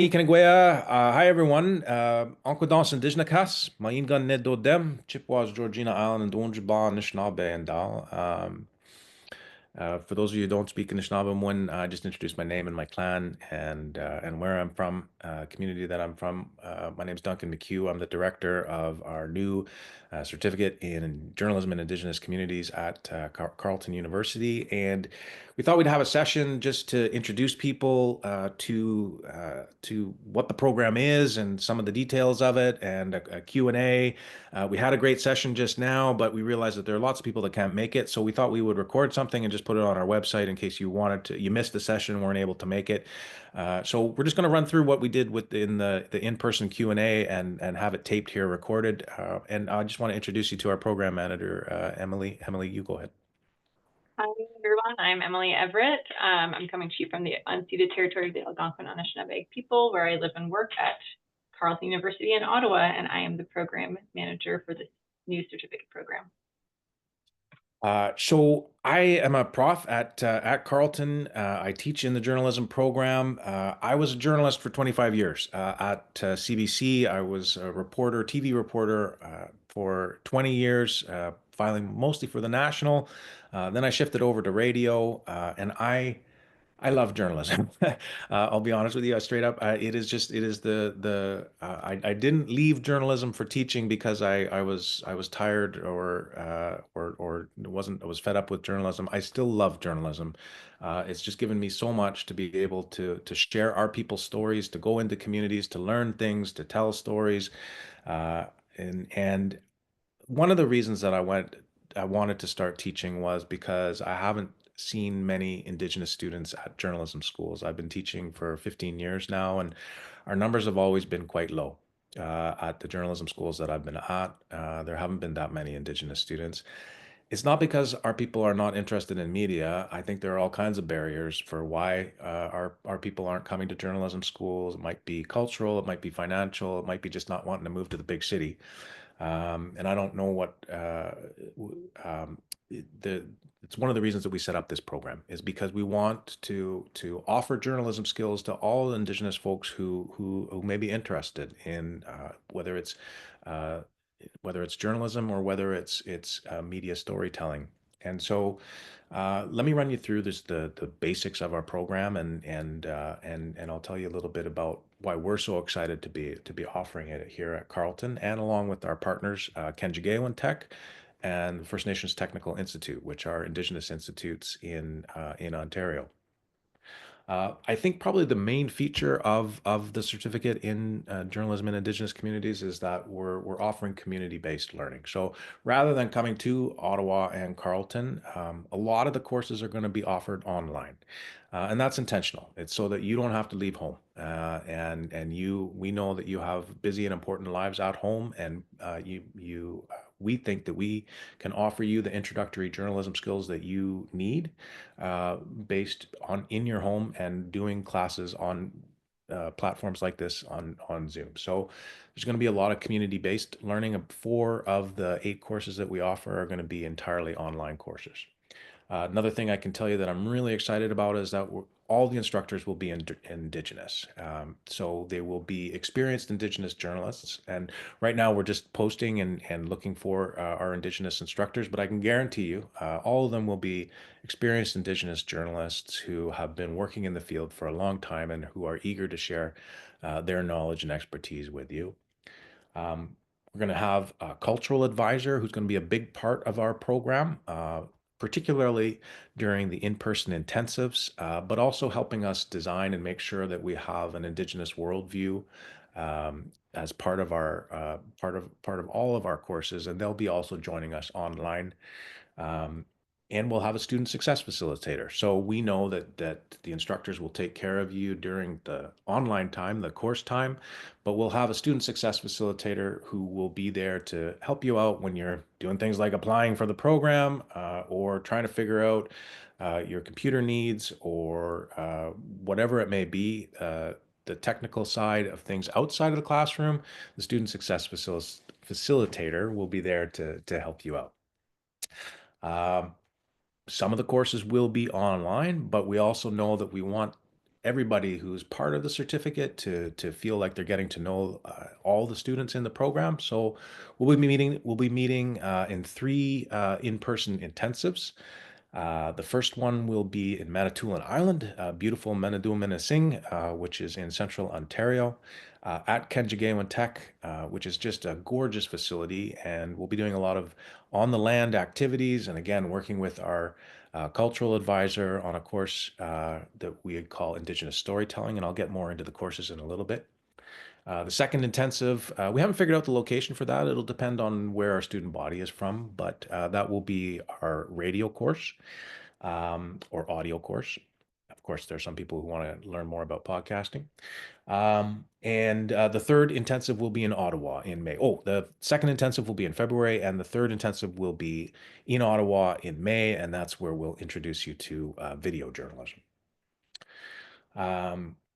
Kanagwea. Hi everyone. Uncle Dawson Dijnakas, Maingan Nedo Dem, Chippewas, Georgina Island, and Donjiba, Anishinaabe, and Dal. For those of you who don't speak Anishinaabe, I just introduce my name and my clan and where I'm from, community that I'm from. My name is Duncan McHugh. I'm the director of our new certificate in journalism and Indigenous communities at Carleton University, and we thought we'd have a session just to introduce people to what the program is and some of the details of it, and a Q&A. We had a great session just now, but we realized that there are lots of people that can't make it. So we thought we would record something and just put it on our website in case you missed the session, weren't able to make it. So we're just going to run through what we did within the in-person Q&A and have it taped here, recorded. And I just want to introduce you to our program manager, Emily. Emily, you go ahead. Hi, everyone. I'm Emily Everett. I'm coming to you from the unceded territory of the Algonquin Anishinaabe people, where I live and work at Carleton University in Ottawa, and I am the program manager for this new certificate program. So I am a prof at Carleton. I teach in the journalism program. I was a journalist for 25 years at CBC. I was a reporter, TV reporter for 20 years, filing mostly for the National. Then I shifted over to radio, and I love journalism. I'll be honest with you, straight up. It is I didn't leave journalism for teaching because I was tired or I was fed up with journalism. I still love journalism. It's just given me so much to be able to share our people's stories, to go into communities, to learn things, to tell stories, uh, and one of the reasons that I wanted to start teaching was because I haven't seen many Indigenous students at journalism schools. I've been teaching for 15 years now, and our numbers have always been quite low. At the journalism schools that I've been at, there haven't been that many Indigenous students. It's not because our people are not interested in media. I think there are all kinds of barriers for why our people aren't coming to journalism schools. It might be cultural, it might be financial, it might be just not wanting to move to the big city. And I don't know what the it's one of the reasons that we set up this program is because we want to offer journalism skills to all Indigenous folks who may be interested in uh, whether it's journalism or whether it's media storytelling. And so, let me run you through the basics of our program and I'll tell you a little bit about why we're so excited to be offering it here at Carleton and along with our partners, Kenjigawan Tech and First Nations Technical Institute, which are Indigenous institutes in Ontario. I think probably the main feature of the certificate in journalism in Indigenous communities is that we're offering community-based learning. So rather than coming to Ottawa and Carleton, a lot of the courses are going to be offered online, and that's intentional. It's so that you don't have to leave home, and we know that you have busy and important lives at home, and we think that we can offer you the introductory journalism skills that you need based on in your home and doing classes on platforms like this on Zoom. So there's going to be a lot of community-based learning. Four of the eight courses that we offer are going to be entirely online courses. Another thing I can tell you that I'm really excited about is that all the instructors will be Indigenous. So they will be experienced Indigenous journalists. And right now we're just posting and looking for our Indigenous instructors, but I can guarantee you all of them will be experienced Indigenous journalists who have been working in the field for a long time and who are eager to share their knowledge and expertise with you. We're going to have a cultural advisor who's going to be a big part of our program, particularly during the in-person intensives, but also helping us design and make sure that we have an Indigenous worldview as part of our part of all of our courses, and they'll be also joining us online. Um, and we'll have a student success facilitator. So we know that the instructors will take care of you during the online time, the course time, but we'll have a student success facilitator who will be there to help you out when you're doing things like applying for the program or trying to figure out your computer needs or whatever it may be. The technical side of things outside of the classroom, the student success facilitator will be there to help you out. Um, some of the courses will be online, but we also know that we want everybody who's part of the certificate to feel like they're getting to know all the students in the program. So we'll be meeting in three in-person intensives. The first one will be in Manitoulin Island, beautiful Manitoulin, which is in central Ontario, at CJIIC Tech, which is just a gorgeous facility. And we'll be doing a lot of on the land activities. And again, working with our cultural advisor on a course that we call Indigenous Storytelling. And I'll get more into the courses in a little bit. The second intensive, we haven't figured out the location for that. It'll depend on where our student body is from, but that will be our radio course or audio course. Of course, there are some people who want to learn more about podcasting. And the third intensive will be in Ottawa in May. Oh, the second intensive will be in February, and the third intensive will be in Ottawa in May, and that's where we'll introduce you to video journalism.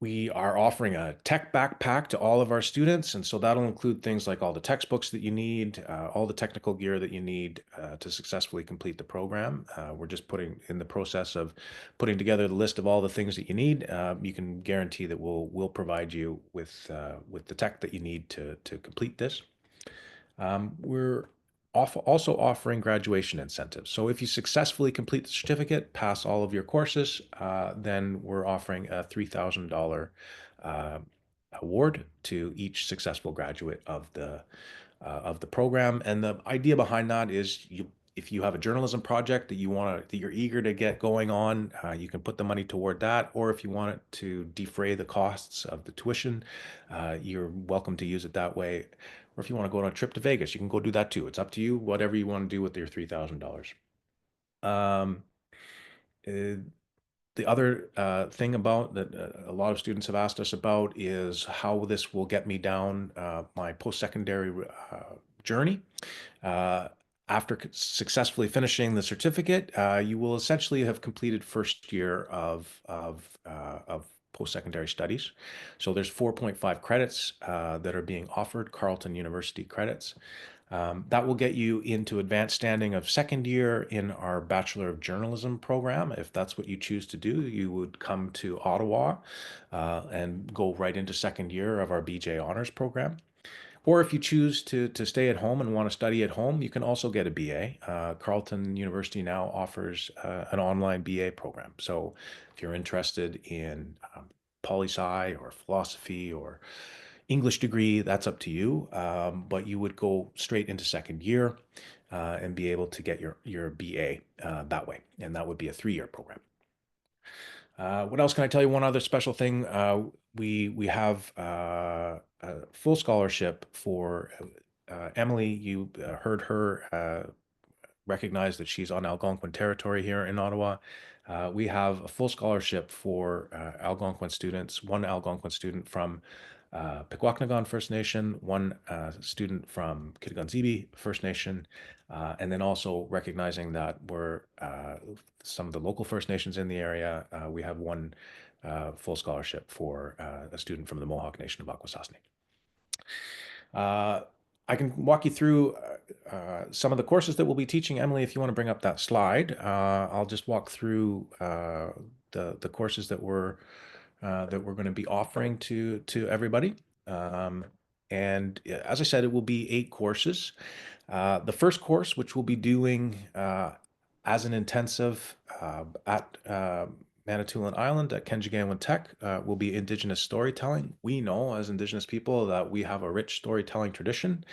We are offering a tech backpack to all of our students, and so that'll include things like all the textbooks that you need, all the technical gear that you need to successfully complete the program. We're just putting in the process of putting together the list of all the things that you need. You can guarantee that we'll provide you with the tech that you need to complete this. We're also offering graduation incentives. So if you successfully complete the certificate, pass all of your courses, then we're offering a $3,000 uh, award to each successful graduate of the program. And the idea behind that is if you have a journalism project that you're eager to get going on, you can put the money toward that. Or if you want it to defray the costs of the tuition, you're welcome to use it that way. Or if you want to go on a trip to Vegas, you can go do that too. It's up to you, whatever you want to do with your $3,000. Um, uh, the other thing about that a lot of students have asked us about is how this will get me down my post-secondary journey. Uh, After successfully finishing the certificate, you will essentially have completed first year of post-secondary studies. So there's 4.5 credits that are being offered, Carleton University credits. That will get you into advanced standing of second year in our Bachelor of Journalism program. If that's what you choose to do, you would come to Ottawa and go right into second year of our BJ Honors program. Or if you choose to stay at home and want to study at home, you can also get a BA. Carleton University now offers an online BA program. So if you're interested in poli-sci or philosophy or English degree, that's up to you. But you would go straight into second year and be able to get your BA that way. And that would be a 3-year program. What else can I tell you? One other special thing. We have a full scholarship for Emily. You heard her recognize that she's on Algonquin territory here in Ottawa. We have a full scholarship for Algonquin students, one Algonquin student from Pikwakanagan First Nation, one student from Kitigan First Nation, and then also recognizing that we're some of the local First Nations in the area. We have one full scholarship for a student from the Mohawk Nation of Akwesasne. I can walk you through some of the courses that we'll be teaching. Emily, if you want to bring up that slide, I'll just walk through the courses that we're going to be offering to everybody. And as I said, it will be 8 courses. The first course, which we'll be doing as an intensive at Manitoulin Island at CJIIC Tech, will be Indigenous storytelling. We know as Indigenous people that we have a rich storytelling tradition.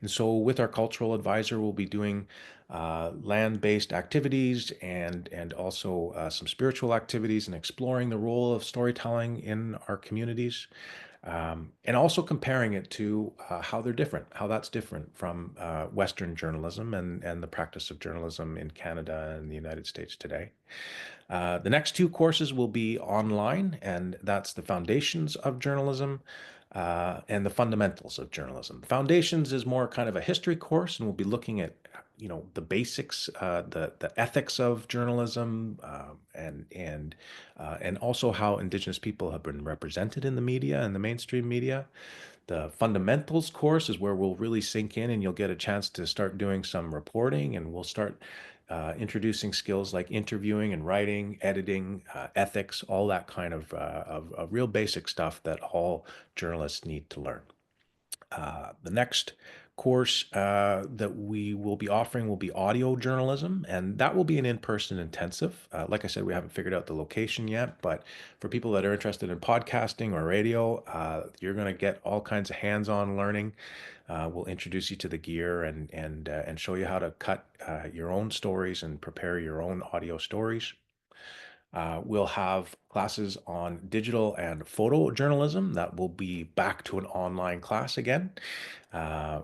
And so with our cultural advisor, we'll be doing land-based activities and also some spiritual activities and exploring the role of storytelling in our communities. And also comparing it to how they're different, how that's different from Western journalism and the practice of journalism in Canada and the United States today. The next 2 courses will be online, and that's the Foundations of Journalism and the Fundamentals of Journalism. Foundations is more kind of a history course, and we'll be looking at the basics, the ethics of journalism, and also how Indigenous people have been represented in the media and the mainstream media. The fundamentals course is where we'll really sink in and you'll get a chance to start doing some reporting, and we'll start introducing skills like interviewing and writing, editing, ethics, all that kind of real basic stuff that all journalists need to learn. The next course that we will be offering will be audio journalism, and that will be an in-person intensive. Like I said, we haven't figured out the location yet, but for people that are interested in podcasting or radio, you're going to get all kinds of hands-on learning. We'll introduce you to the gear and show you how to cut your own stories and prepare your own audio stories. We'll have classes on digital and photojournalism that will be back to an online class again,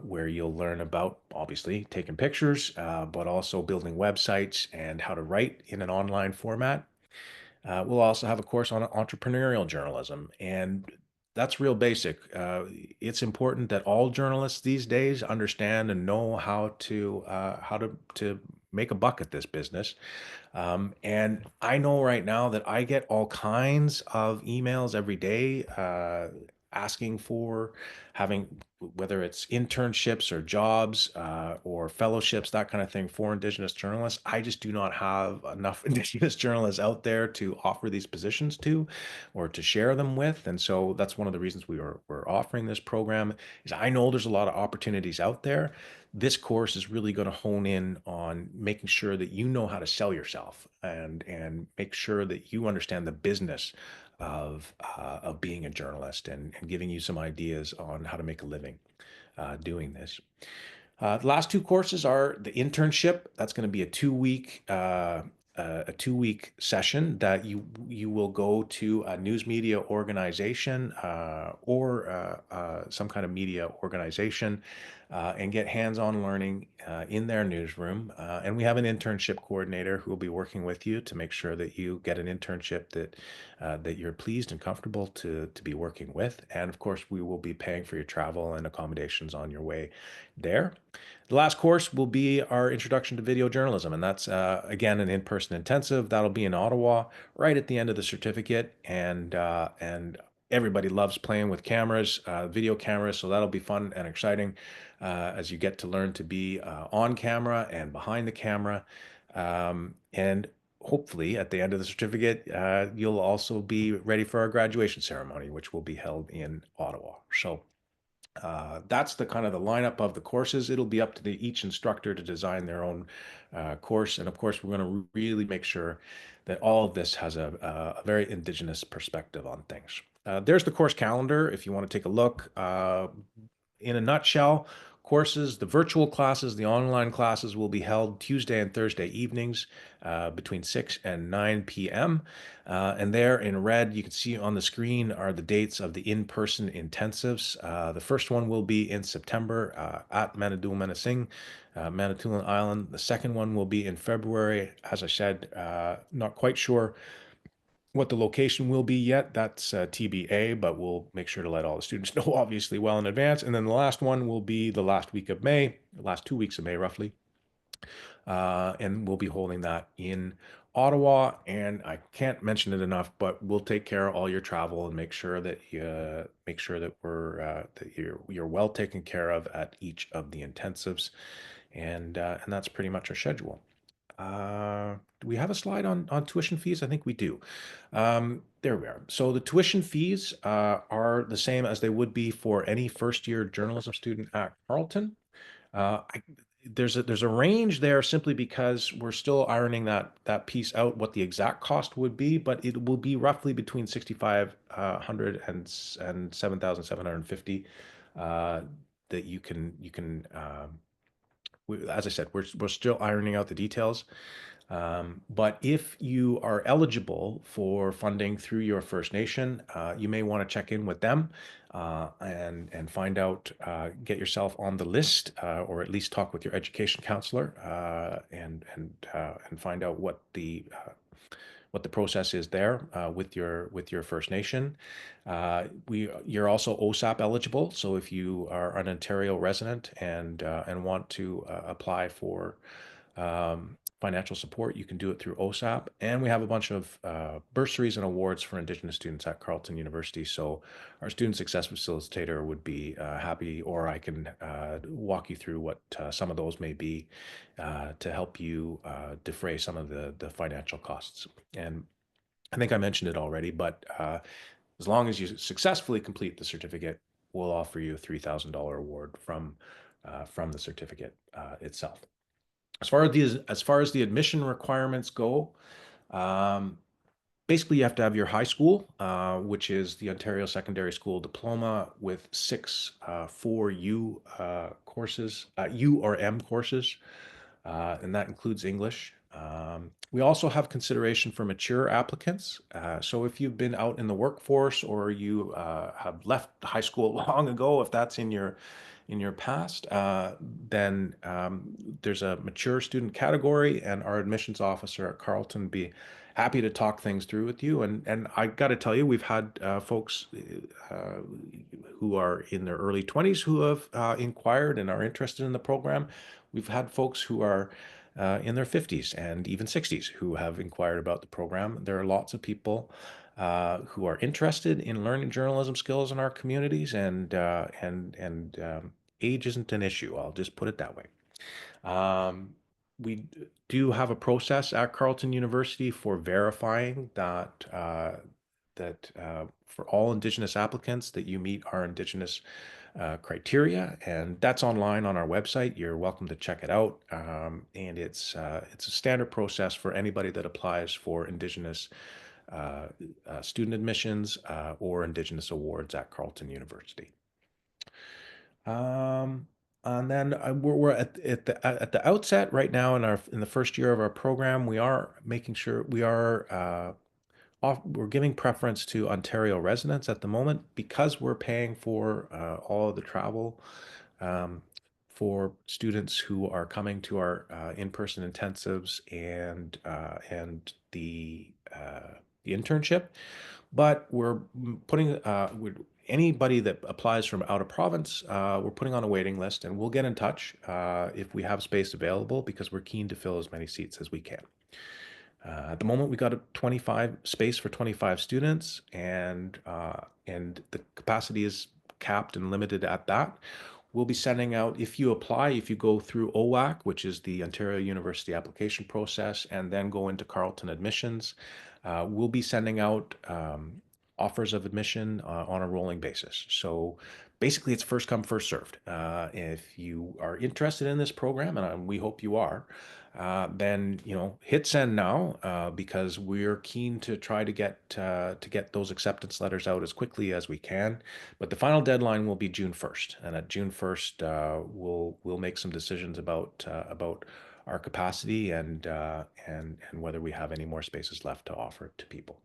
where you'll learn about obviously taking pictures, but also building websites and how to write in an online format. We'll also have a course on entrepreneurial journalism, and that's real basic. It's important that all journalists these days understand and know how to make a buck at this business. And I know right now that I get all kinds of emails every day asking for having, whether it's internships or jobs or fellowships, that kind of thing for Indigenous journalists. I just do not have enough Indigenous journalists out there to offer these positions to or to share them with. And so that's one of the reasons we're offering this program is I know there's a lot of opportunities out there. This course is really going to hone in on making sure that you know how to sell yourself and make sure that you understand the business of being a journalist and giving you some ideas on how to make a living doing this. The last two courses are the internship. That's going to be a 2 week session that you will go to a news media organization or some kind of media organization and get hands-on learning in their newsroom. And we have an internship coordinator who will be working with you to make sure that you get an internship that you're pleased and comfortable to be working with. And of course, we will be paying for your travel and accommodations on your way there. The last course will be our introduction to video journalism, and that's again an in-person intensive. That'll be in Ottawa, right at the end of the certificate, and everybody loves playing with cameras, video cameras, so that'll be fun and exciting as you get to learn to be on camera and behind the camera, and hopefully at the end of the certificate, you'll also be ready for our graduation ceremony, which will be held in Ottawa. So. That's the kind of the lineup of the courses. It'll be up to each instructor to design their own course. And of course, we're going to really make sure that all of this has a very Indigenous perspective on things. There's the course calendar if you want to take a look. In a nutshell, courses, the virtual classes, the online classes will be held Tuesday and Thursday evenings between 6 and 9 p.m. And there in red, you can see on the screen are the dates of the in-person intensives. The first one will be in September at Manitoulin Island. The second one will be in February. As I said, not quite sure what the location will be yet. That's TBA, but we'll make sure to let all the students know obviously well in advance. And then the last one will be the last week of May, the last 2 weeks of May roughly. And we'll be holding that in Ottawa. And I can't mention it enough, but we'll take care of all your travel and make sure that you're well taken care of at each of the intensives. And that's pretty much our schedule. Do we have a slide on tuition fees? I think we do. There we are. So the tuition fees are the same as they would be for any first-year journalism student at Carleton. There's a range there simply because we're still ironing that piece out, what the exact cost would be, but it will be roughly between 6,500 and 7,750 that you can as I said, we're still ironing out the details. But if you are eligible for funding through your First Nation, you may want to check in with them and find out, get yourself on the list, or at least talk with your education counselor and find out what the process is there with your First Nation. You're also OSAP eligible, so if you are an Ontario resident and want to apply for financial support, you can do it through OSAP. And we have a bunch of bursaries and awards for Indigenous students at Carleton University. So our student success facilitator would be happy, or I can walk you through what some of those may be to help you defray some of the financial costs. And I think I mentioned it already, but as long as you successfully complete the certificate, we'll offer you a $3,000 award from the certificate itself. As far as the admission requirements go, um, basically you have to have your high school, which is the Ontario Secondary School Diploma with 6 4U courses, U or M courses, and that includes English. We also have consideration for mature applicants. So if you've been out in the workforce or you have left high school long ago, if that's in your past, then there's a mature student category, and our admissions officer at Carleton be happy to talk things through with you. And I got to tell you, we've had folks uh, who are in their early 20s who have inquired and are interested in the program. We've had folks who are in their 50s and even 60s who have inquired about the program. There are lots of people who are interested in learning journalism skills in our communities, and age isn't an issue. I'll just put it that way. Um, we do have a process at Carleton University for verifying that for all Indigenous applicants that you meet our Indigenous criteria, and that's online on our website. You're welcome to check it out, and it's a standard process for anybody that applies for Indigenous student admissions or Indigenous awards at Carleton University. Um, and then we're at the outset right now in the first year of our program. We are making sure we are we're giving preference to Ontario residents at the moment because we're paying for all of the travel um, for students who are coming to our in-person intensives and the internship. But we're putting anybody that applies from out of province, we're putting on a waiting list, and we'll get in touch if we have space available because we're keen to fill as many seats as we can. At the moment, we got a 25 space for 25 students, and the capacity is capped and limited at that. We'll be sending out, if you apply, if you go through OWAC, which is the Ontario University application process, and then go into Carleton admissions, we'll be sending out offers of admission on a rolling basis. So basically, it's first come, first served. If you are interested in this program, and we hope you are, then hit send now because we're keen to try to get those acceptance letters out as quickly as we can. But the final deadline will be June 1st, and at June 1st, we'll make some decisions about our capacity and whether we have any more spaces left to offer to people.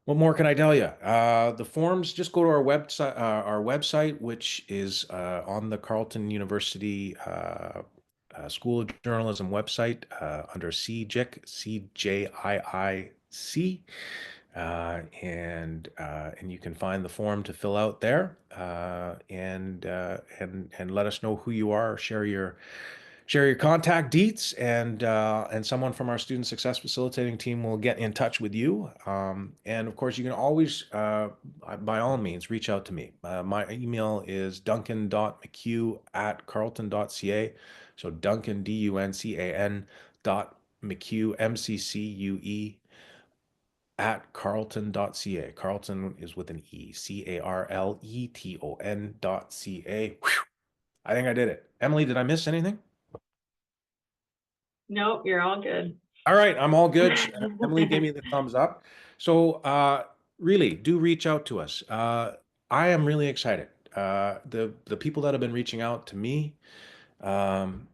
What more can I tell you? The forms, just go to our website, which is on the Carleton University School of Journalism website under CJIIC, CJIIC, and you can find the form to fill out there, and let us know who you are. Share your contact deets, and someone from our student success facilitating team will get in touch with you. And of course, you can always, by all means, reach out to me. My email is duncan.mccue@carleton.ca. So Duncan, DUNCAN .mccue, MCCUE at carleton.ca. Carleton is with an E, CARLETON.ca. Whew. I think I did it. Emily, did I miss anything? Nope, you're all good. All right, I'm all good. Emily gave me the thumbs up. So really, do reach out to us. I am really excited. The people that have been reaching out to me um,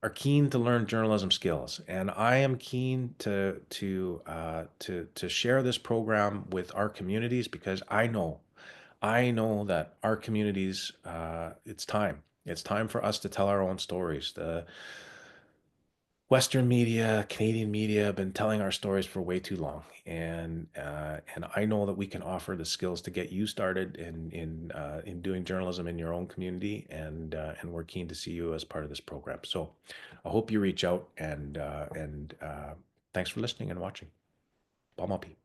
are keen to learn journalism skills, and I am keen to share this program with our communities because I know that our communities, it's time. It's time for us to tell our own stories. Western media, Canadian media have been telling our stories for way too long, and I know that we can offer the skills to get you started in doing journalism in your own community, and we're keen to see you as part of this program. So, I hope you reach out, and thanks for listening and watching. Palmapi.